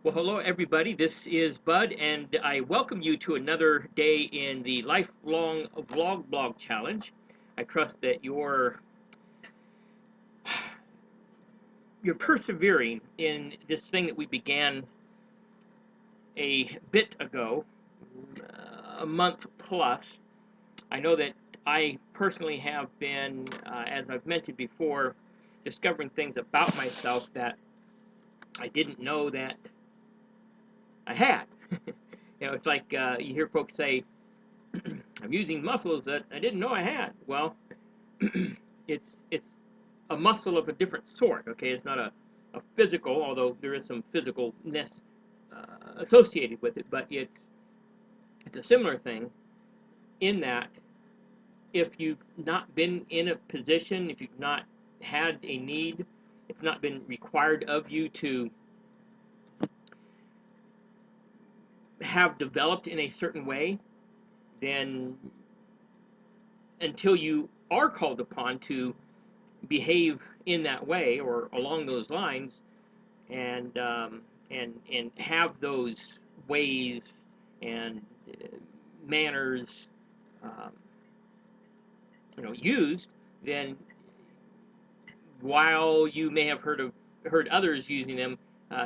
Well, hello everybody. This is Bud, and I welcome you to another day in the Lifelong Vlog Blog Challenge. I trust that you're persevering in this thing that we began a bit ago, a month plus. I know that I personally have been, as I've mentioned before, discovering things about myself that I didn't know that I had. It's like you hear folks say, I'm using muscles that I didn't know I had. Well, it's a muscle of a different sort. Okay, it's not a physical, although there is some physicalness associated with it, but it's a similar thing in that if you've not been in a position, if you've not had a need, it's not been required of you to have developed in a certain way, then until you are called upon to behave in that way or along those lines, and and have those ways and manners, um, used, then while you may have heard others using them,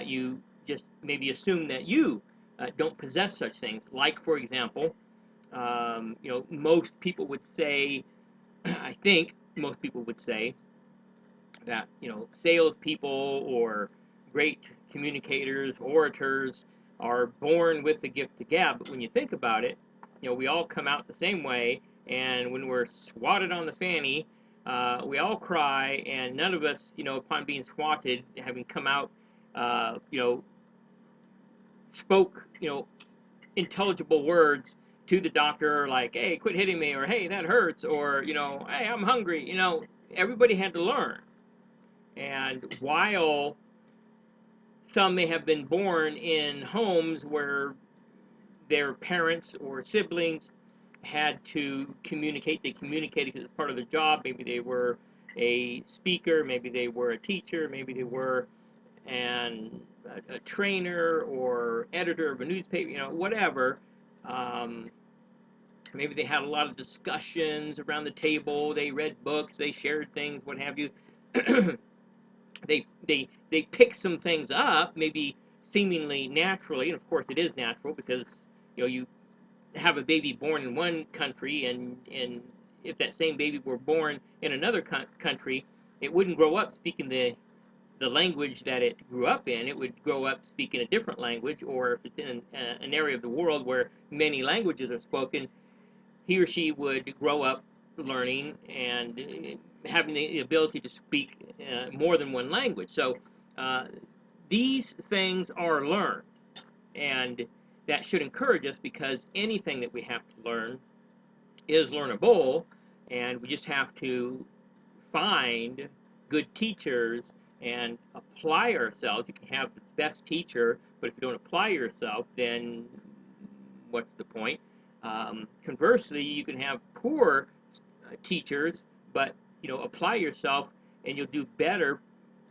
you just maybe assume that you don't possess such things. Like, for example, most people would say, I think most people would say that salespeople or great communicators, orators, are born with the gift to gab. But when you think about it, we all come out the same way, and when we're swatted on the fanny, we all cry, and none of us, upon being swatted, having come out, uh, you know, spoke, intelligible words to the doctor, like, "Hey, quit hitting me," or "Hey, that hurts," or "Hey, I'm hungry." Everybody had to learn. And while some may have been born in homes where their parents or siblings had to communicate, they communicated because it's part of their job. Maybe they were a speaker, maybe they were a teacher, maybe they were a trainer or editor of a newspaper, whatever. Um, Maybe they had a lot of discussions around the table. They read books, they shared things, what have you. They pick some things up, maybe seemingly naturally, and of course it is natural because you have a baby born in one country, and if that same baby were born in another country, it wouldn't grow up speaking the language that it grew up in. It would grow up speaking a different language, or if it's in an area of the world where many languages are spoken, he or she would grow up learning and having the ability to speak more than one language. So uh, these things are learned, and that should encourage us because anything that we have to learn is learnable, and we just have to find good teachers and apply ourselves. You can have the best teacher, but if you don't apply yourself, then what's the point? Conversely, you can have poor teachers, but apply yourself, and you'll do better,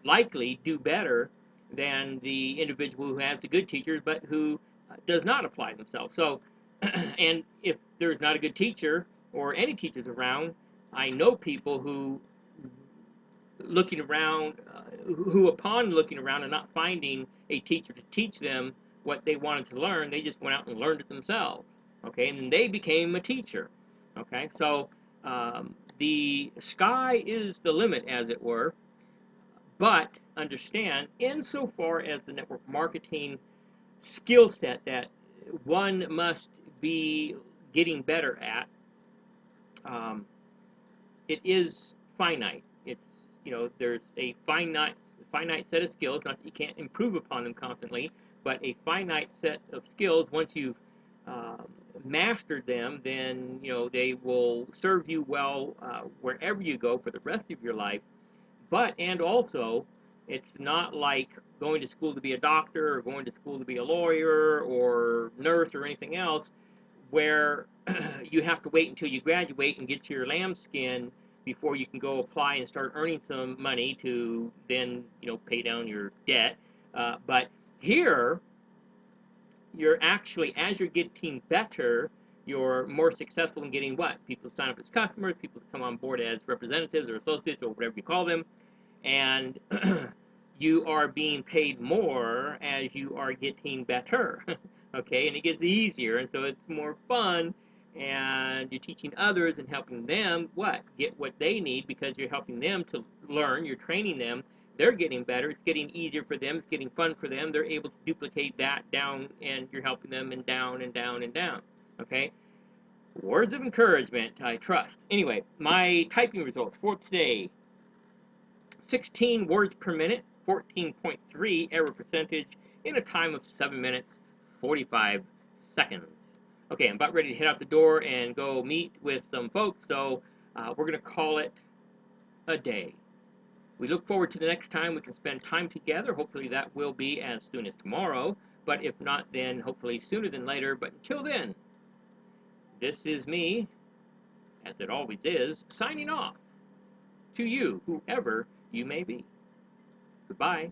likely do better than the individual who has the good teachers, but who does not apply themselves. So, and if there's not a good teacher or any teachers around, I know people who looking around, who upon looking around and not finding a teacher to teach them what they wanted to learn, they just went out and learned it themselves. Okay, and then they became a teacher. Okay, so the sky is the limit, as it were, but understand, insofar as the network marketing skill set that one must be getting better at, um, it is finite. It's there's a finite set of skills. Not that you can't improve upon them constantly, but a finite set of skills. Once you've um, mastered them, then they will serve you well wherever you go for the rest of your life. But and also, it's not like going to school to be a doctor or going to school to be a lawyer or nurse or anything else, where you have to wait until you graduate and get your lambskin before you can go apply and start earning some money to then pay down your debt. But here, you're actually, as you're getting better, you're more successful in getting what? People to sign up as customers, people to come on board as representatives or associates or whatever you call them, and you are being paid more as you are getting better. Okay, and it gets easier, and so it's more fun, and you're teaching others and helping them what? Get what they need because you're helping them to learn, you're training them, they're getting better, it's getting easier for them, it's getting fun for them, they're able to duplicate that down, and you're helping them and down and down and down. Okay, words of encouragement, I trust. Anyway, my typing results for today: 16 words per minute, 14.3 error percentage, in a time of 7 minutes, 45 seconds. Okay, I'm about ready to head out the door and go meet with some folks, so we're going to call it a day. We look forward to the next time we can spend time together. Hopefully that will be as soon as tomorrow, but if not, then hopefully sooner than later. But until then, this is me, as it always is, signing off to you, whoever you may be. Goodbye.